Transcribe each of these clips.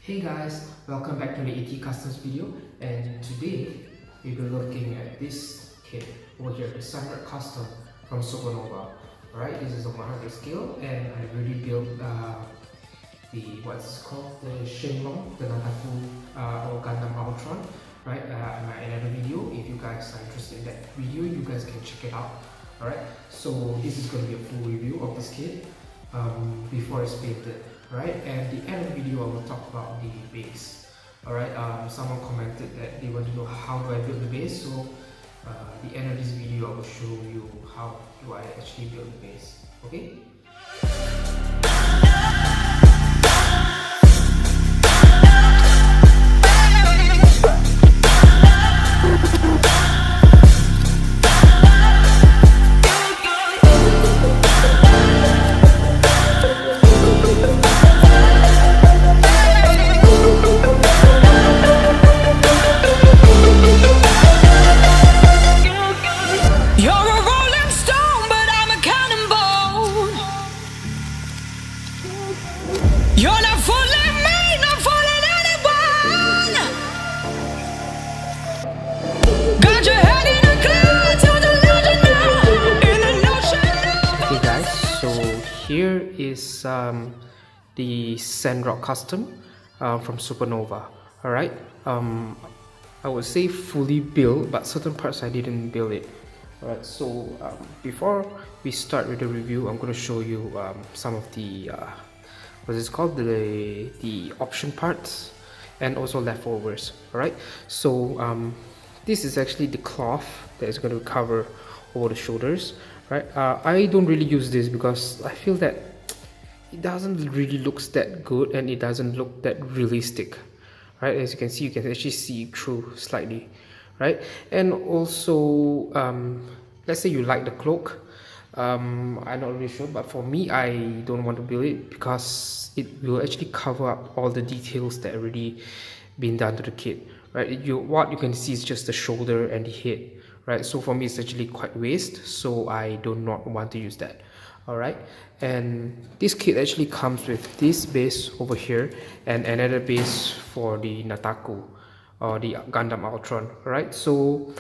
Hey guys, welcome back to the AT Customs video, and today we'll be looking at this kit over here, the Sandrock Custom from Supernova. Alright, this is a 100 scale, and I already built what's called the Shenlong, the Nataku or Gundam Ultron. Right, in my another video. If you guys are interested in that video, you guys can check it out. Alright, so this is going to be a full review of this kit before it's painted. Right, and the end of the video I will talk about the base. Alright, someone commented that they want to know how do I build the base, so the end of this video I will show you how do I actually build the base. Okay. Here is the Sandrock Custom from Supernova. Alright, I would say fully built, but certain parts I didn't build it. Alright, so before we start with the review, I'm going to show you some of the what is it called, the option parts and also leftovers. Alright, so this is actually the cloth that is going to cover over the shoulders. Right, I don't really use this because I feel that it doesn't really look that good and it doesn't look that realistic. Right, as you can see, you can actually see through slightly. Right, and also let's say you like the cloak. I'm not really sure, but for me, I don't want to build it because it will actually cover up all the details that already been done to the kit. Right, what you can see is just the shoulder and the head. Right, so for me it's actually quite waste, so I do not want to use that. Alright, and this kit actually comes with this base over here and another base for the Nataku or the Gundam Ultron. Right, so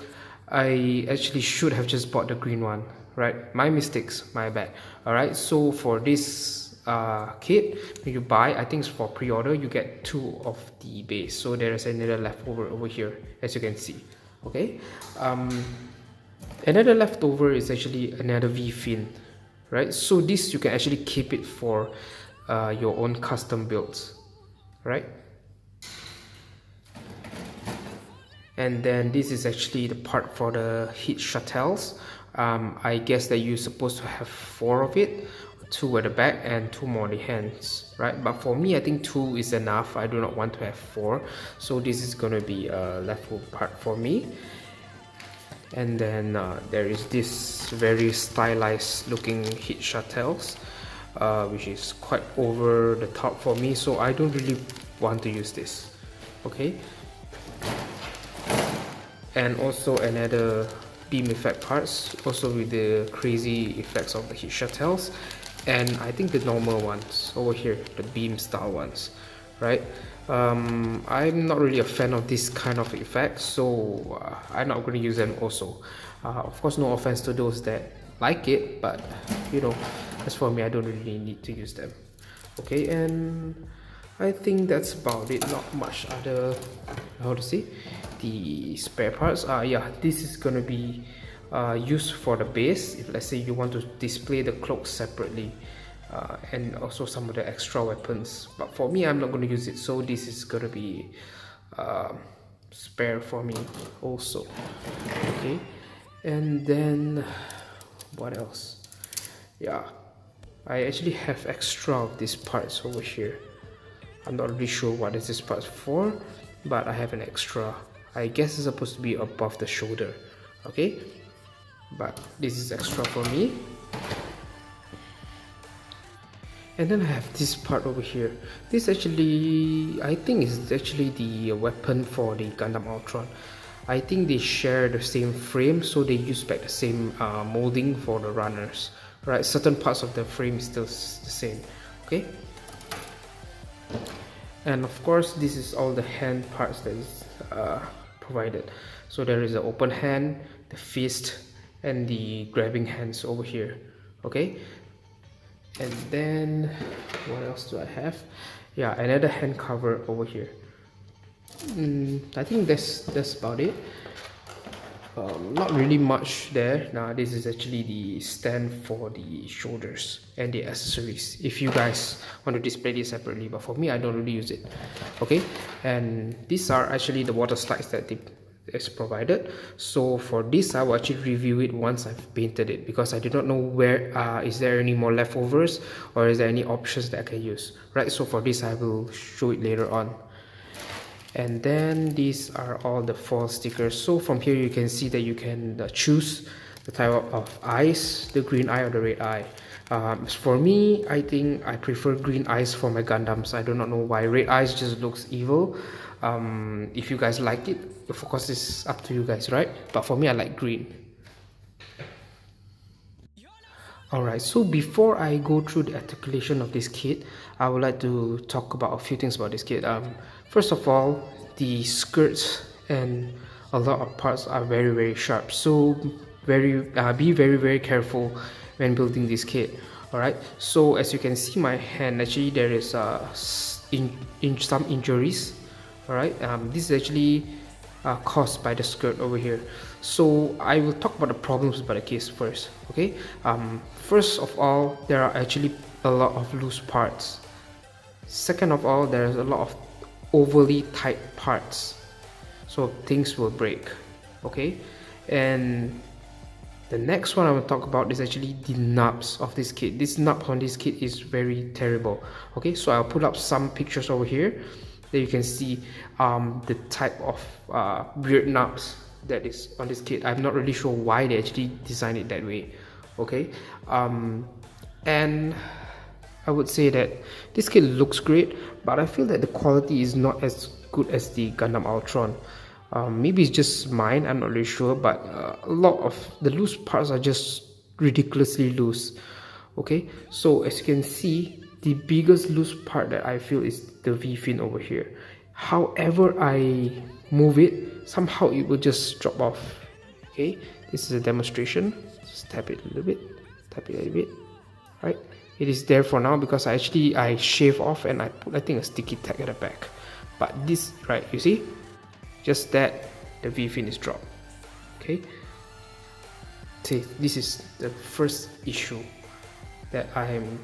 I actually should have just bought the green one. Right, my mistakes, my bad. Alright, so for this kit, when you buy, I think it's for pre-order, you get 2 of the base, so there is another leftover over here, as you can see. Okay, another leftover is actually another V-fin. Right, so this you can actually keep it for your own custom builds. Right, and then this is actually the part for the heat shuttles. I guess that you're supposed to have 4 of it, 2 at the back and 2 more on the hands. Right, but for me I think 2 is enough. I do not want to have 4, so this is going to be a leftover part for me. And then there is this very stylized looking heat shuttles, which is quite over the top for me, so I don't really want to use this. Okay, and also another beam effect parts, also with the crazy effects of the heat shuttles, and I think the normal ones over here, the beam style ones. Right, I'm not really a fan of this kind of effect, so I'm not going to use them also. Of course, no offense to those that like it, but you know, as for me, I don't really need to use them. Okay, and I think that's about it. Not much other, how to say, the spare parts. Yeah, this is going to be used for the base if let's say you want to display the cloak separately. And also some of the extra weapons, but for me I'm not going to use it, so this is going to be spare for me also. Okay, and then what else? Yeah, I actually have extra of these parts over here. I'm not really sure what is this part for, but I have an extra. I guess it's supposed to be above the shoulder, okay? But this is extra for me. And then I have this part over here. This actually, I think is actually the weapon for the Gundam Ultron. I think they share the same frame, so they use back the same molding for the runners. Right, certain parts of the frame is still the same. Okay. And of course, this is all the hand parts that is provided. So there is the open hand, the fist, and the grabbing hands over here. Okay. And then what else do I have? Yeah, another hand cover over here. I think that's about it. Not really much there. Now this is actually the stand for the shoulders and the accessories, if you guys want to display this separately, but for me I don't really use it. Okay, and these are actually the water slides that is provided. So for this I will actually review it once I've painted it, because I do not know where is there any more leftovers or is there any options that I can use, right? So for this I will show it later on. And then these are all the foil stickers. So from here you can see that you can choose the type of eyes, the green eye or the red eye. For me, I think I prefer green eyes for my Gundams. I do not know why. Red eyes just looks evil. If you guys like it, of course it's up to you guys, right? But for me, I like green. Alright, so before I go through the articulation of this kit, I would like to talk about a few things about this kit. First of all, the skirts and a lot of parts are very sharp, so be very careful when building this kit. Alright, so as you can see my hand, actually there is some injuries. Alright, this is actually caused by the skirt over here. So I will talk about the problems about the case first. Okay, first of all, there are actually a lot of loose parts. Second of all, there is a lot of overly tight parts, so things will break. Okay, and the next one I will talk about is actually the knobs of this kit. This knob on this kit is very terrible. Okay, so I'll put up some pictures over here that you can see the type of weird knobs that is on this kit. I'm not really sure why they actually designed it that way. Okay, and I would say that this kit looks great, but I feel that the quality is not as good as the Gundam Ultron. Maybe it's just mine, I'm not really sure, but a lot of the loose parts are just ridiculously loose. Okay, so as you can see, the biggest loose part that I feel is the V-fin over here. However I move it, somehow it will just drop off. Okay, this is a demonstration. Just tap it a little bit, tap it a little bit. Right, it is there for now because I shave off and I put, I think, a sticky tag at the back. But this, right, you see, just that the V-fin is dropped. Okay, see, this is the first issue that I am,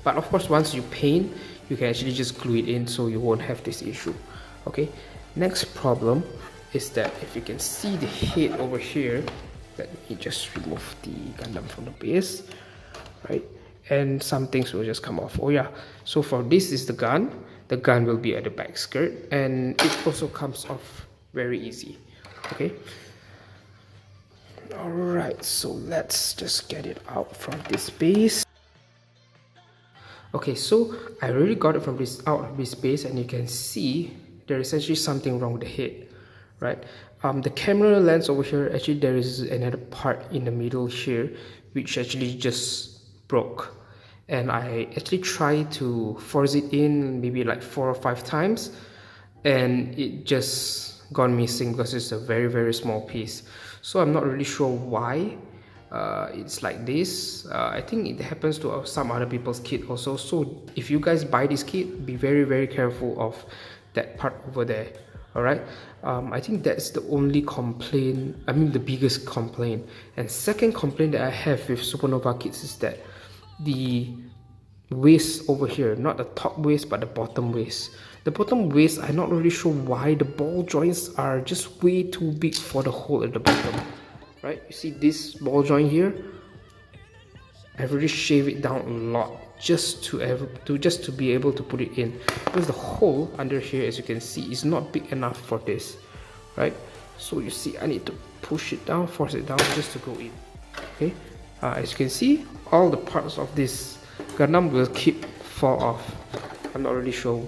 but of course once you paint, you can actually just glue it in, so you won't have this issue. Okay, next problem is that if you can see the head over here, let me just remove the Gundam from the base, right, and some things will just come off. Oh yeah, so for this is the gun will be at the back skirt, and it also comes off very easy. Okay, all right, so let's just get it out from this base. Okay, so I already got it from this out of this base, and you can see there is actually something wrong with the head, right? The camera lens over here, actually there is another part in the middle here which actually just broke, and I actually tried to force it in maybe like 4 or 5 times, and it just gone missing because it's a very small piece. So I'm not really sure why it's like this. I think it happens to some other people's kit also. So if you guys buy this kit, be very careful of that part over there. All right, I think that's the only complaint, I mean the biggest complaint. And second complaint that I have with Supernova kits is that the waist over here, not the top waist but the bottom waist. The bottom waist, I'm not really sure why the ball joints are just way too big for the hole at the bottom. Right, you see this ball joint here, I've already shaved it down a lot just to be able to put it in, because the hole under here, as you can see, is not big enough for this, right? So you see, I need to push it down, force it down just to go in. Okay, as you can see, all the parts of this Gundam will keep fall off. I'm not really sure.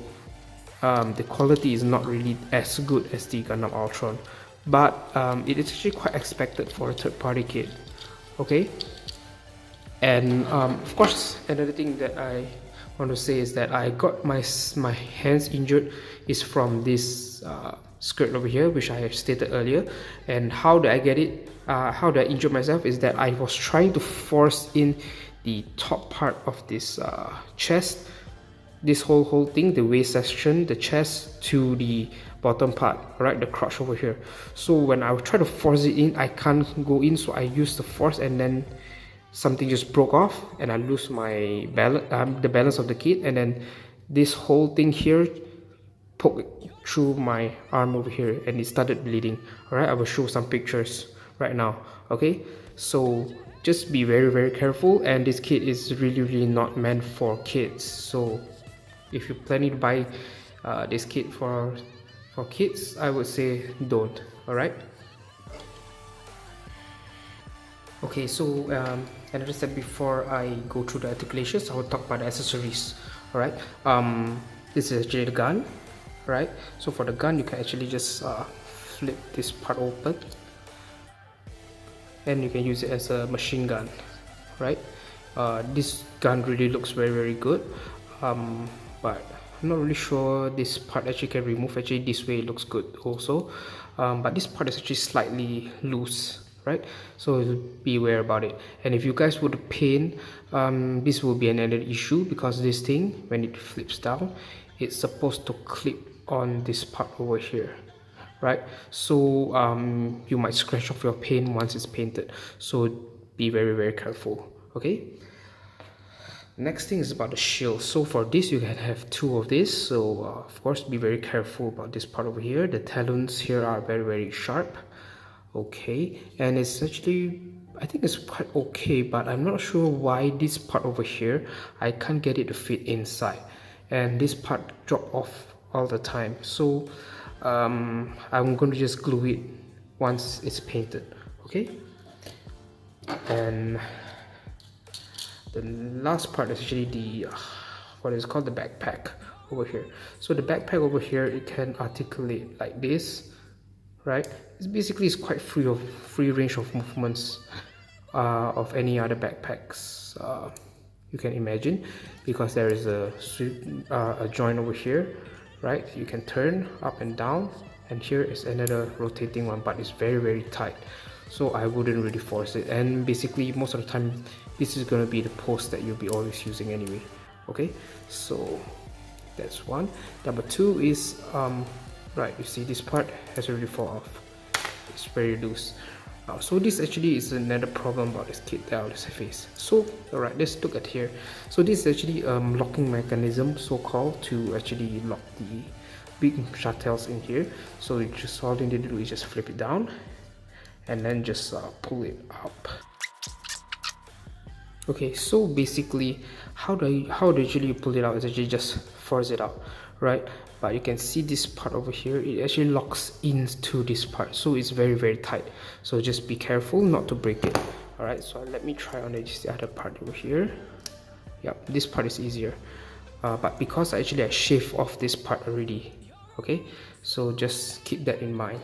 The quality is not really as good as the Gundam Ultron, but it is actually quite expected for a third-party kit. Okay, and of course, another thing that I want to say is that I got my hands injured is from this skirt over here, which I have stated earlier. And how did I get it? How did I injure myself? Is that I was trying to force in the top part of this chest, this whole thing, the waist section, the chest, to the bottom part, right, the crotch over here. So when I try to force it in, I can't go in, so I use the force, and then something just broke off, and I lose my balance, the balance of the kit, and then this whole thing here poked through my arm over here, and it started bleeding. All right, I will show some pictures right now. Okay, so just be very careful, and this kit is really not meant for kids. So if you're planning to buy this kit for kids, I would say don't. All right. Okay, so as I said before, I go through the articulations, I will talk about the accessories. All right. This is actually the gun. Right. So for the gun, you can actually just flip this part open, and you can use it as a machine gun. Right. This gun really looks very good. But I'm not really sure this part actually can remove. Actually, this way it looks good also, but this part is actually slightly loose, right? So be aware about it. And if you guys would paint, this will be another issue, because this thing, when it flips down, it's supposed to clip on this part over here, right? So you might scratch off your paint once it's painted, so be very careful. Okay, next thing is about the shield. So for this, you can have two of this, so of course be very careful about this part over here. The talons here are very sharp. Okay, and it's actually, I think it's quite okay, but I'm not sure why this part over here, I can't get it to fit inside, and this part drop off all the time. So I'm going to just glue it once it's painted. Okay, and the last part is actually the what is called the backpack over here. So the backpack over here, it can articulate like this, right? It's basically, it's quite free range of movements of any other backpacks you can imagine, because there is a joint over here, right? You can turn up and down, and here is another rotating one, but it's very tight, so I wouldn't really force it. And basically, most of the time, this is going to be the post that you'll be always using anyway. Okay, so that's one. Number two is right, you see this part has already fall off. It's very loose. So this actually is another problem about this kit that I'll face. So alright, let's look at here. So this is actually locking mechanism, so-called, to actually lock the big shuttles in here. So you just, all you need to do is just flip it down, and then just pull it up. Okay, so basically, how do you actually pull it out? Is actually just force it out, right? But you can see this part over here, it actually locks into this part, so it's very tight. So just be careful not to break it. All right, so let me try on the other part over here. Yep, this part is easier, but because I shaved off this part already. Okay, so just keep that in mind.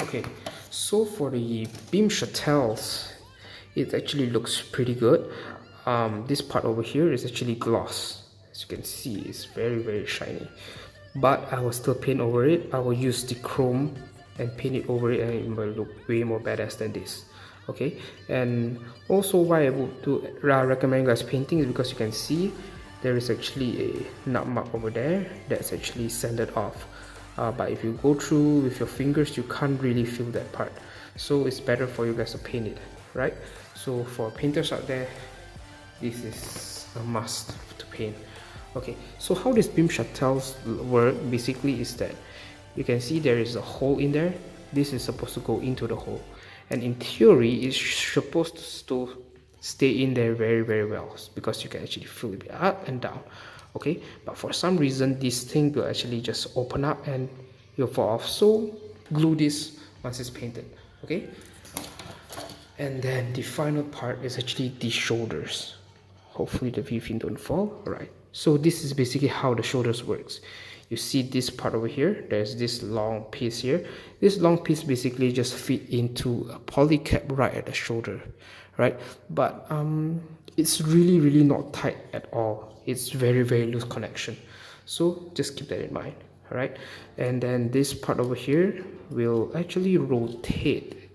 Okay, so for the beam shuttles, it actually looks pretty good. This part over here is actually gloss. As you can see, it's very shiny, but I will still paint over it. I will use the chrome and paint it over it, and it will look way more badass than this. Okay, and also why I would recommend you guys painting is because you can see there is actually a nut mark over there that's actually sanded off, but if you go through with your fingers, you can't really feel that part, so it's better for you guys to paint it, right? So for painters out there, this is a must to paint. Okay, so how these beam shuttles work basically is that you can see there is a hole in there. This is supposed to go into the hole, and in theory it's supposed to stay in there very well, because you can actually feel it up and down. Okay, but for some reason this thing will actually just open up and you'll fall off. So glue this once it's painted. Okay, and then the final part is actually the shoulders. Hopefully the V-fin don't fall. All right, so this is basically how the shoulders works. You see this part over here, there's this long piece here. This long piece basically just fit into a poly cap right at the shoulder, right? But it's really not tight at all. It's very loose connection, so just keep that in mind. All right, and then this part over here will actually rotate.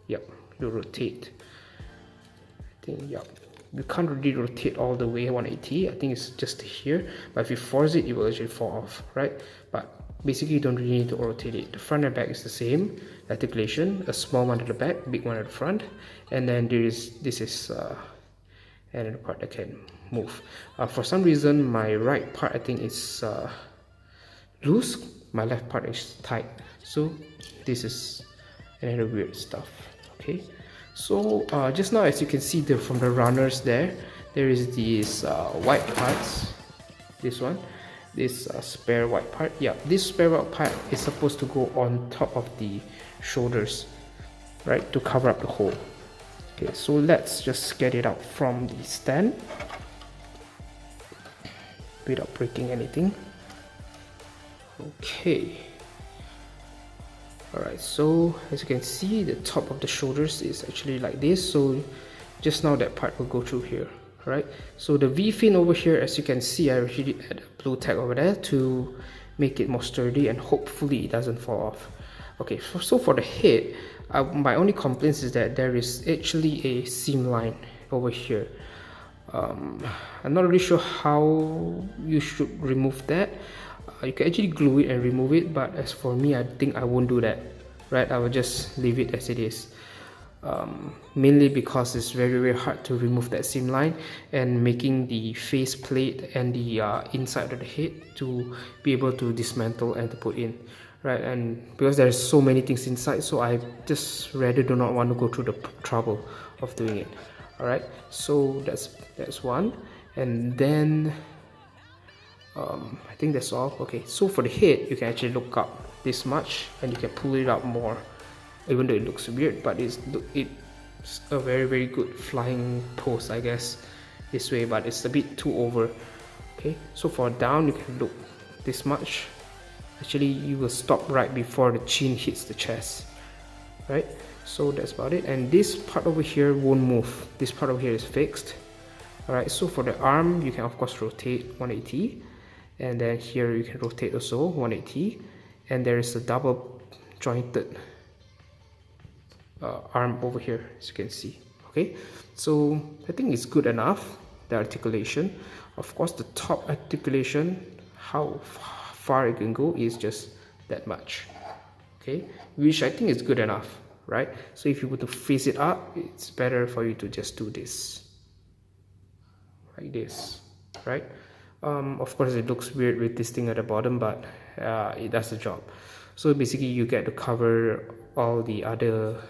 Yep, you rotate. I think, yep, you can't really rotate all the way 180. I think it's just here, but if you force it, it will actually fall off, right? But basically you don't really need to rotate it. The front and back is the same articulation, a small one at the back, big one at the front, and then this is another part that can move. For some reason my right part I think is loose, my left part is tight, so this is another weird stuff. Okay, so just now, as you can see from the runners there is these white parts. This one, this spare white part. Yeah, this spare white part is supposed to go on top of the shoulders, right, to cover up the hole. Okay, so let's just get it out from the stand without breaking anything. Okay, alright, so as you can see, the top of the shoulders is actually like this, so just now that part will go through here. Right, so the V-fin over here, as you can see, I actually add a blue tag over there to make it more sturdy and hopefully it doesn't fall off. Okay, so for the head, my only complaint is that there is actually a seam line over here. I'm not really sure how you should remove that. You can actually glue it and remove it, but as for me, I think I won't do that. Right, I will just leave it as it is. Mainly because it's very hard to remove that seam line, and making the face plate and the inside of the head to be able to dismantle and to put in, right? And because there's so many things inside, so I just rather do not want to go through the trouble of doing it. All right, so that's one, and then I think that's all. Okay, so for the head, you can actually look up this much and you can pull it out more, even though it looks weird, but it's a very good flying pose, I guess, this way, but it's a bit too over. Okay, so for down, you can look this much. Actually, you will stop right before the chin hits the chest, right? So that's about it, and this part over here won't move. This part over here is fixed. All right, so for the arm, you can of course rotate 180, and then here you can rotate also 180, and there is a double jointed arm over here, as you can see. Okay, so I think it's good enough, the articulation. Of course, the top articulation, how far it can go is just that much. Okay, which I think is good enough, right? So if you were to face it up, it's better for you to just do this, like this, right? Of course, it looks weird with this thing at the bottom, but it does the job. So basically, you get to cover all the other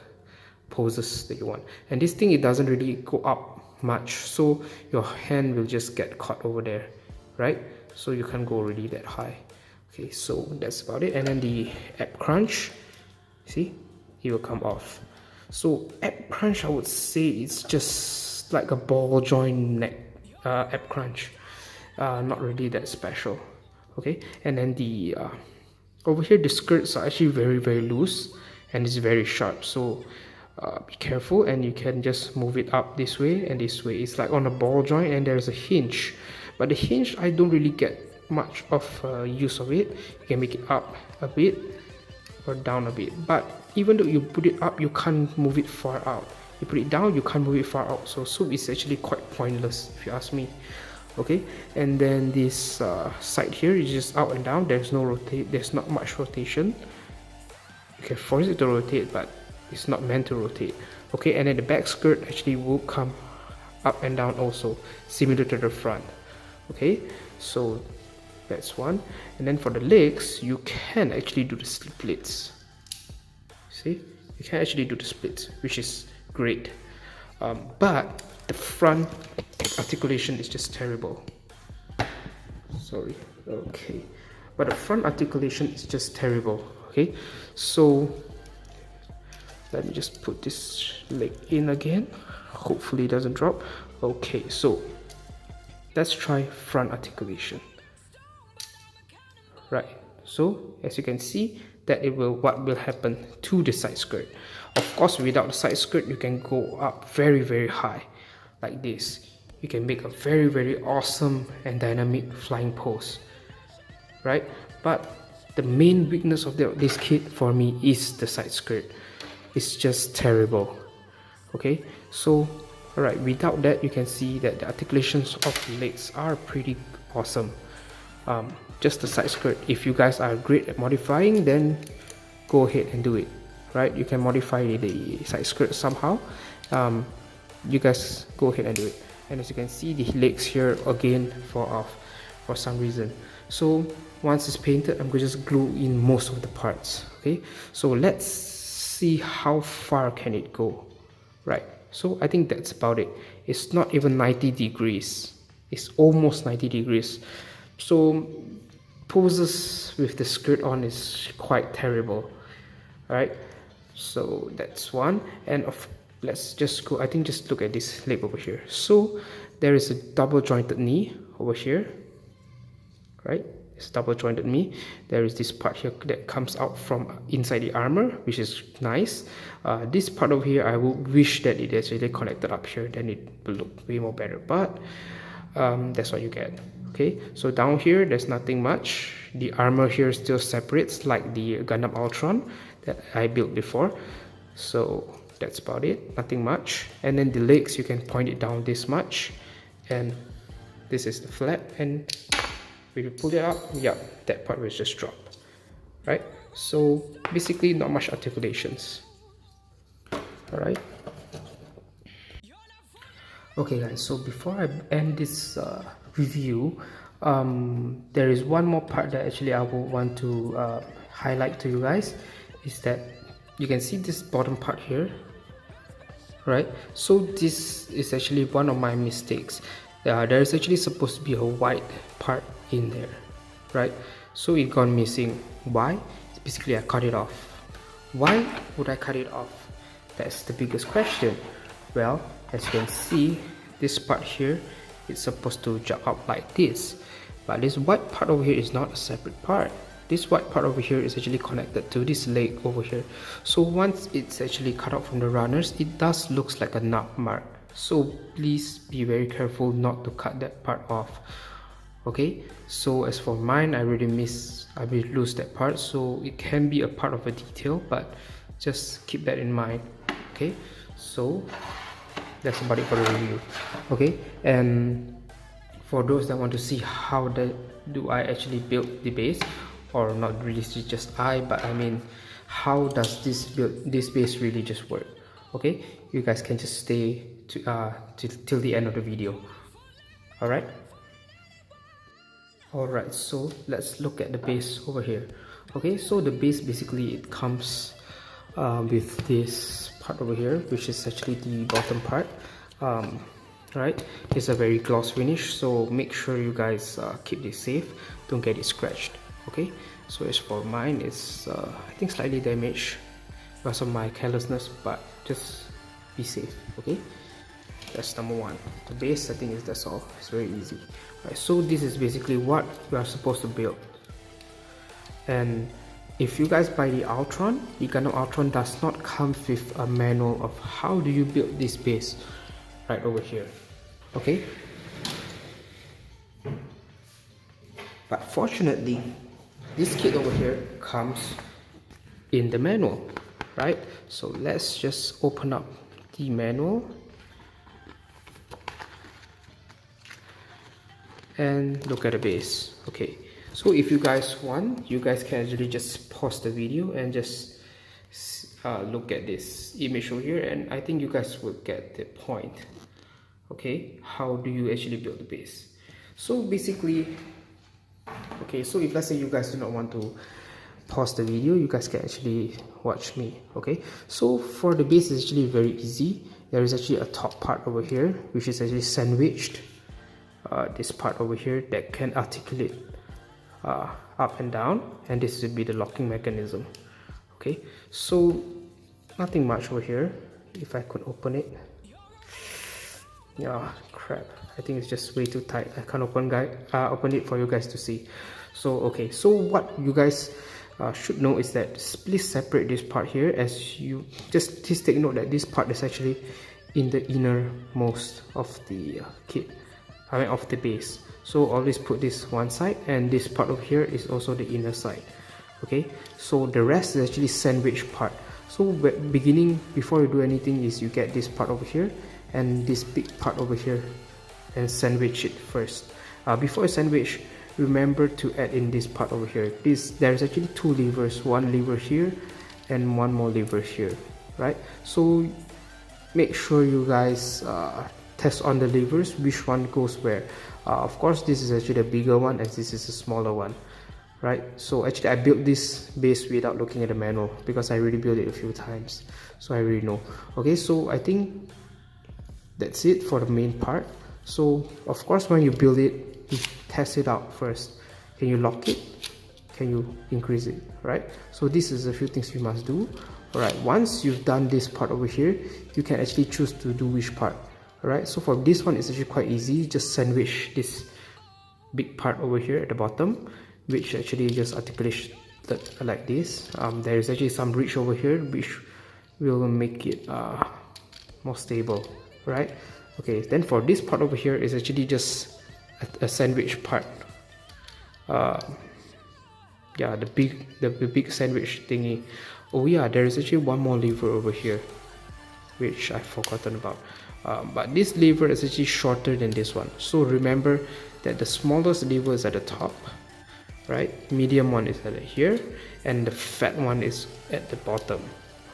poses that you want, and this thing, it doesn't really go up much, so your hand will just get caught over there, right? So you can't go really that high. Okay, so that's about it. And then the ab crunch, see, it will come off. So ab crunch, I would say it's just like a ball joint neck ab crunch, not really that special. Okay, and then the over here, the skirts are actually very loose and it's very sharp, so be careful, and you can just move it up this way and this way. It's like on a ball joint, and there's a hinge, but the hinge, I don't really get much of use of it. You can make it up a bit or down a bit, but even though you put it up, you can't move it far out. You put it down, you can't move it far out, so it's actually quite pointless if you ask me. Okay, and then this side here is just up and down. There's not much rotation. You can force it to rotate, but it's not meant to rotate. Okay, and then the back skirt actually will come up and down also, similar to the front. Okay, so that's one. And then for the legs, you can actually do the splits. See, you can actually do the splits, which is great. But the front articulation is just terrible. Sorry. Okay, but the front articulation is just terrible. Okay, so let me just put this leg in again. Hopefully it doesn't drop. Okay, so let's try front articulation. Right, so as you can see that what will happen to the side skirt. Of course, without the side skirt you can go up very high like this. You can make a very awesome and dynamic flying pose, right? But the main weakness of this kit for me is the side skirt. It's just terrible. Okay, so alright, without that you can see that the articulations of the legs are pretty awesome. Just the side skirt, if you guys are great at modifying, then go ahead and do it, right? You can modify the side skirt somehow. You guys go ahead and do it. And as you can see, the legs here again fall off for some reason. So once it's painted, I'm going to just glue in most of the parts. Okay, so let's see how far can it go. Right, so I think that's about it. It's not even 90 degrees, it's almost 90 degrees. So poses with the skirt on is quite terrible. Alright, so that's one. And let's just go, I think just look at this leg over here. So there is a double jointed knee over here, right? It's double jointed knee. There is this part here that comes out from inside the armor, which is nice. This part over here, I would wish that it actually connected up here, then it will look way more better, but that's what you get. Okay, so down here there's nothing much. The armor here still separates like the Gundam Ultron that I built before. So that's about it, nothing much. And then the legs, you can point it down this much, and this is the flap, and if you pull it up, yeah, that part will just drop, right? So basically not much articulations. All right, okay guys, so before I end this review, there is one more part that actually I will want to highlight to you guys, is that you can see this bottom part here, right? So this is actually one of my mistakes. There is actually supposed to be a white part in there, right? So it gone missing. Why? Basically I cut it off. Why would I cut it off? That's the biggest question. Well, as you can see, this part here is supposed to jut up like this, but this white part over here is not a separate part. This white part over here is actually connected to this leg over here. So once it's actually cut out from the runners, it does looks like a nub mark. So please be very careful not to cut that part off. Okay, so as for mine, I will lose that part, so it can be a part of a detail, but just keep that in mind. Okay, so that's about it for the review. Okay, and for those that want to see how do I actually build the base, or not really just but I mean how does this base really just work. Okay, you guys can just stay till the end of the video. Alright, so let's look at the base over here. Okay, so the base basically it comes with this part over here, which is actually the bottom part. Right, it's a very gloss finish, so make sure you guys keep this safe, don't get it scratched. Okay, so as for mine, it's I think slightly damaged because of my carelessness, but just be safe. Okay, that's number one. The base, I think that's all. It's very easy. Right, so this is basically what we are supposed to build. And if you guys buy the Ultron, the Gundam Ultron does not come with a manual of how do you build this base right over here. Okay, but fortunately this kit over here comes in the manual, right? So let's just open up the manual and look at the base. Okay, so if you guys want, you guys can actually just pause the video and just look at this image over here, and I think you guys will get the point. Okay, how do you actually build the base? So basically, okay, so if let's say you guys do not want to pause the video, you guys can actually watch me. Okay, so for the base, it's actually very easy. there is actually a top part over here which is actually sandwiched this part over here that can articulate up and down, and this would be the locking mechanism. Okay, so nothing much over here. If I could open it, yeah, crap, I think it's just way too tight. I can't open it for you guys to see. So okay, so what you guys should know is that please separate this part here, as you just take note that this part is actually in the innermost of the kit, I mean of the base. So always put this one side, and this part over here is also the inner side. Okay, so the rest is actually sandwich part. So beginning, before you do anything, is you get this part over here and this big part over here and sandwich it first. Before you sandwich, remember to add in this part over here. There's actually two levers, one lever here and one more lever here, right? So make sure you guys test on the levers, which one goes where. Of course, this is actually a bigger one as this is a smaller one, right? So actually I built this base without looking at the manual because I already built it a few times, so I already know. Okay, so I think that's it for the main part. So of course, when you build it, you test it out first. Can you lock it? Can you increase it, right? So this is a few things you must do. Alright, once you've done this part over here, you can actually choose to do which part. Alright, so for this one, it's actually quite easy. Just sandwich this big part over here at the bottom, which actually just articulates like this. There is actually some ridge over here which will make it more stable, right? Okay, then for this part over here is actually just a sandwich part. Yeah, the big sandwich thingy. Oh yeah, there is actually one more lever over here which I've forgotten about. But this lever is actually shorter than this one. So remember that the smallest lever is at the top, right? Medium one is at here, and the fat one is at the bottom.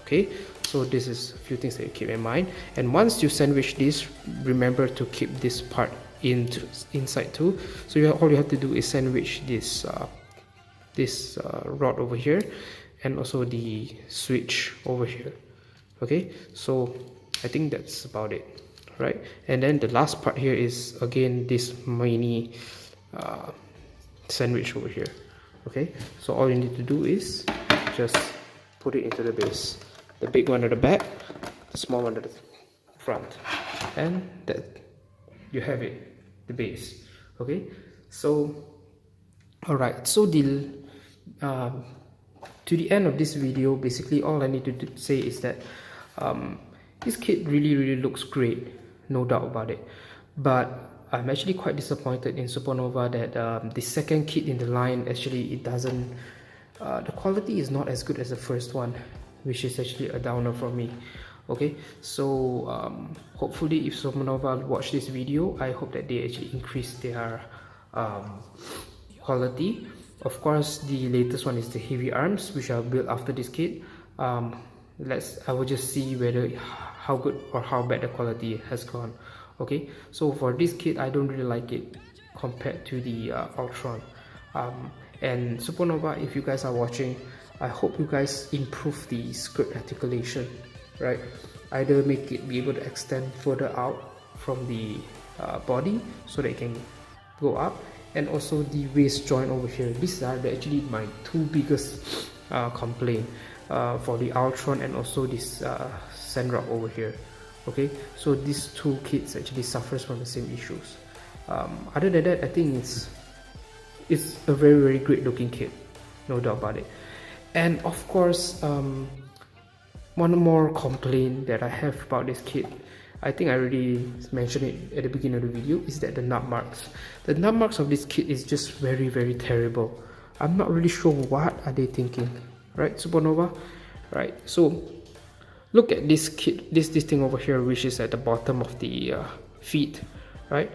Okay, so this is a few things that you keep in mind. And once you sandwich this, remember to keep this part inside too. So all you have to do is sandwich this rod over here, and also the switch over here. Okay, so I think that's about it, right? And then the last part here is again this mini sandwich over here. Okay, so all you need to do is just put it into the base, the big one at the back, the small one at the front, and that you have it, the base. Okay, so all right, so the to the end of this video, basically all I need to say is that this kit really looks great, no doubt about it, but I'm actually quite disappointed in Supernova that the second kit in the line, actually it doesn't, the quality is not as good as the first one, which is actually a downer for me. Okay, so hopefully if Supernova watch this video, I hope that they actually increase their quality. Of course, the latest one is the heavy arms, which I'll build after this kit. I will just see whether how good or how bad the quality has gone. Okay, so for this kit, I don't really like it compared to the Ultron. And Supernova, if you guys are watching, I hope you guys improve the skirt articulation, right? Either make it be able to extend further out from the body so that it can go up, and also the waist joint over here. These are actually my two biggest complaint for the Ultron and also this Sandrock over here. Okay, so these two kits actually suffers from the same issues. Other than that, I think it's a very great looking kit, no doubt about it. And of course, one more complaint that I have about this kit, I think I already mentioned it at the beginning of the video, is that the nut marks. The nut marks of this kit is just very terrible. I'm not really sure what are they thinking, right, Supernova? Right, so look at this kit, this thing over here, which is at the bottom of the feet, right?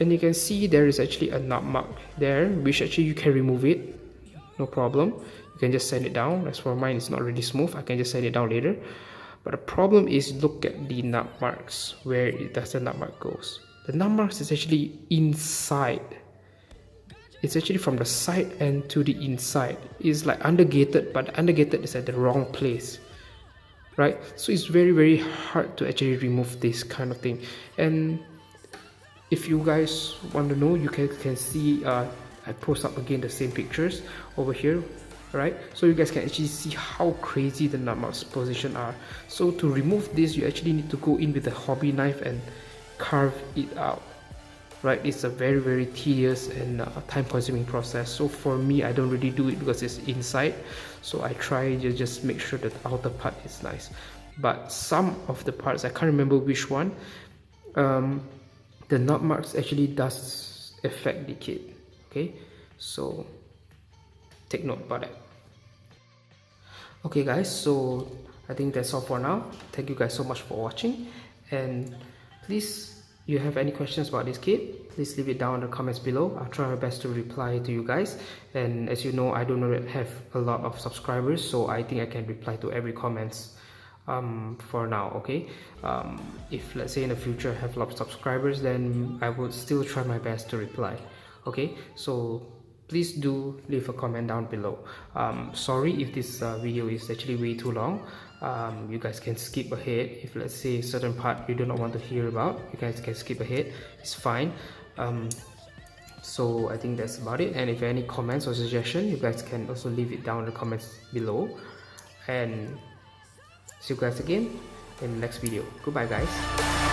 And you can see there is actually a nut mark there, which actually you can remove it, no problem. You can just sand it down. As for mine, it's not really smooth, I can just sand it down later. But the problem is, look at the nut marks, where does the nut mark goes. The nut marks is actually inside. It's actually from the side and to the inside. It's like undergated, but undergated is at the wrong place. right? So it's very hard to actually remove this kind of thing. And if you guys want to know, you can see I post up again the same pictures over here, right? So you guys can actually see how crazy the nut marks position are. So to remove this, you actually need to go in with a hobby knife and carve it out, right? It's a very tedious and time consuming process. So for me, I don't really do it because it's inside, so I try to just make sure that the outer part is nice. But some of the parts, I can't remember which one, the nut marks actually does affect the kit. Okay, so take note about that. Okay guys, so I think that's all for now. Thank you guys so much for watching, and please, you have any questions about this kit, please leave it down in the comments below. I'll try my best to reply to you guys. And as you know, I don't have a lot of subscribers, so I think I can reply to every comments for now. Okay, if let's say in the future I have a lot of subscribers, then I would still try my best to reply. Okay, so please do leave a comment down below. Sorry if this video is actually way too long. You guys can skip ahead. If let's say certain part you do not want to hear about, you guys can skip ahead, it's fine. So I think that's about it. And if any comments or suggestion, you guys can also leave it down in the comments below. And see you guys again in the next video. Goodbye guys.